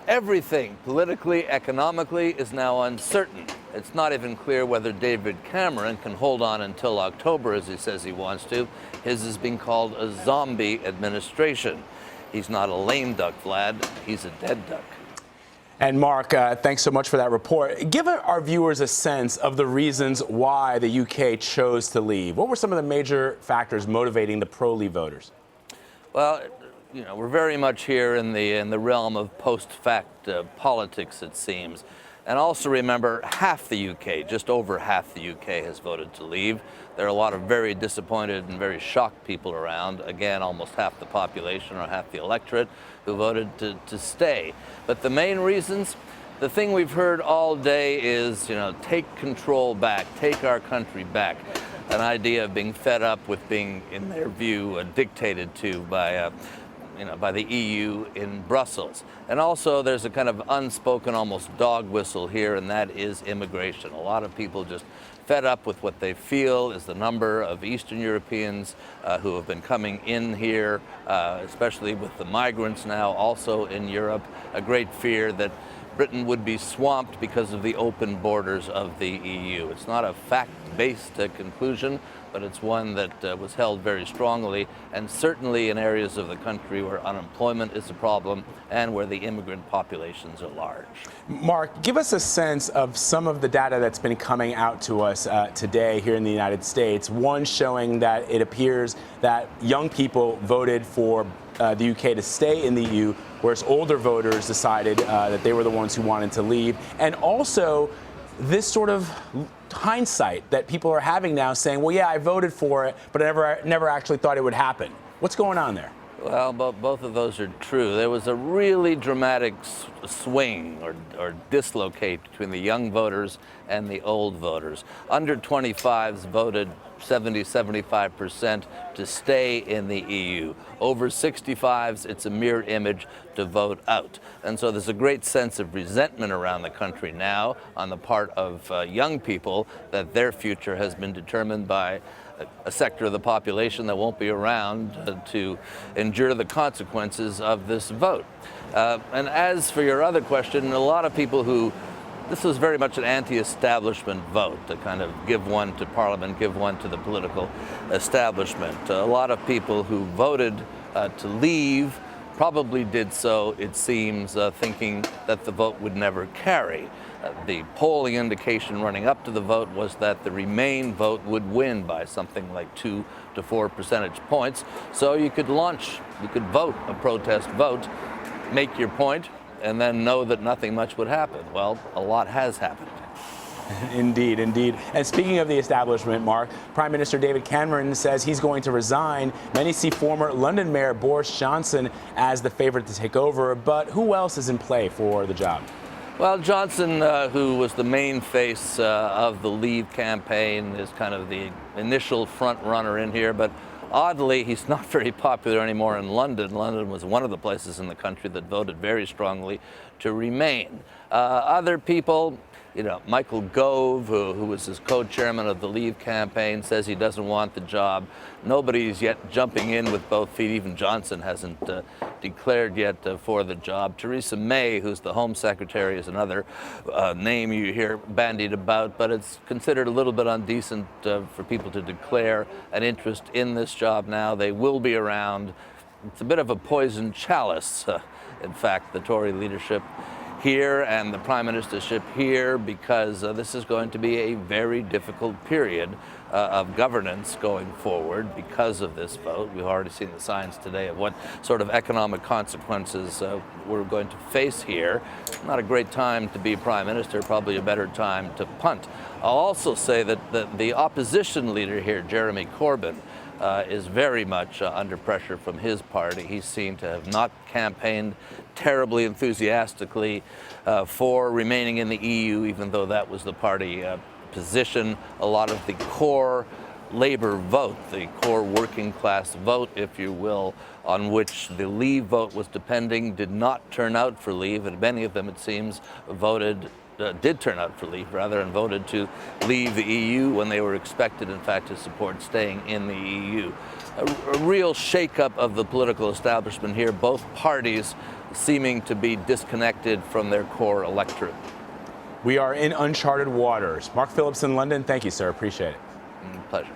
Everything, politically, economically, is now uncertain. It's not even clear whether David Cameron can hold on until October, as he says he wants to. His is being called a zombie administration. He's not a lame duck, Vlad. He's a dead duck. And Mark, thanks so much for that report. Give our viewers a sense of the reasons why the UK chose to leave. What were some of the major factors motivating the pro-leave voters? Well, you know, we're very much here in the realm of post-fact politics, it seems. And also remember, half the UK, just over half the UK, has voted to leave. There are a lot of very disappointed and very shocked people around. Again, almost half the population or half the electorate who voted to stay. But the main reasons, the thing we've heard all day is, you know, take control back, take our country back. An idea of being fed up with being, in their view, dictated to by the EU in Brussels. And also there's a kind of unspoken, almost dog whistle here, and that is immigration. A lot of people just fed up with what they feel is the number of Eastern Europeans who have been coming in here, especially with the migrants now also in Europe. A great fear that Britain would be swamped because of the open borders of the EU. It's not a fact-based conclusion, but it's one that was held very strongly, and certainly in areas of the country where unemployment is a problem and where the immigrant populations are large. Mark, give us a sense of some of the data that's been coming out to us today here in the United States. One showing that it appears that young people voted for the UK to stay in the EU, whereas older voters decided that they were the ones who wanted to leave. And also this sort of hindsight that people are having now saying, well, yeah, I voted for it, but I never actually thought it would happen. What's going on there? Well, both of those are true. There was a really dramatic swing or dislocate between the young voters and the old voters. Under 25s voted 75% to stay in the EU. Over 65s, it's a mirror image to vote out. And so there's a great sense of resentment around the country now on the part of young people that their future has been determined by a sector of the population that won't be around to endure the consequences of this vote. And as for your other question, a lot of people this was very much an anti-establishment vote, to kind of give one to Parliament, give one to the political establishment. A lot of people who voted to leave probably did so, it seems, thinking that the vote would never carry. The polling indication running up to the vote was that the Remain vote would win by something like 2 to 4 percentage points. So you could vote a protest vote, make your point, and then know that nothing much would happen. Well, a lot has happened. Indeed, indeed. And speaking of the establishment, Mark, Prime Minister David Cameron says he's going to resign. Many see former London Mayor Boris Johnson as the favorite to take over, but who else is in play for the job? Well, Johnson, who was the main face of the Leave campaign, is kind of the initial front runner in here, but oddly, he's not very popular anymore in London. London was one of the places in the country that voted very strongly to Remain. Other people, you know, Michael Gove, who was his co-chairman of the Leave campaign, says he doesn't want the job. Nobody's yet jumping in with both feet. Even Johnson hasn't declared yet for the job. Theresa May, who's the Home Secretary, is another name you hear bandied about, but it's considered a little bit indecent for people to declare an interest in this job now. They will be around. It's a bit of a poisoned chalice, in fact, the Tory leadership here and the prime ministership here, because this is going to be a very difficult period of governance going forward because of this vote. We've already seen the signs today of what sort of economic consequences we're going to face here. Not a great time to be prime minister, probably a better time to punt. I'll also say that the opposition leader here, Jeremy Corbyn, is very much under pressure from his party. He's seen to have not campaigned terribly enthusiastically for remaining in the EU, even though that was the party position. A lot of the core labor vote, the core working class vote, if you will, on which the Leave vote was depending, did not turn out for Leave, and many of them, it seems, voted did turn out for leave, rather, and voted to leave the EU when they were expected, in fact, to support staying in the EU. A real shakeup of the political establishment here, both parties seeming to be disconnected from their core electorate. We are in uncharted waters. Mark Phillips in London, thank you, sir. Appreciate it. Pleasure.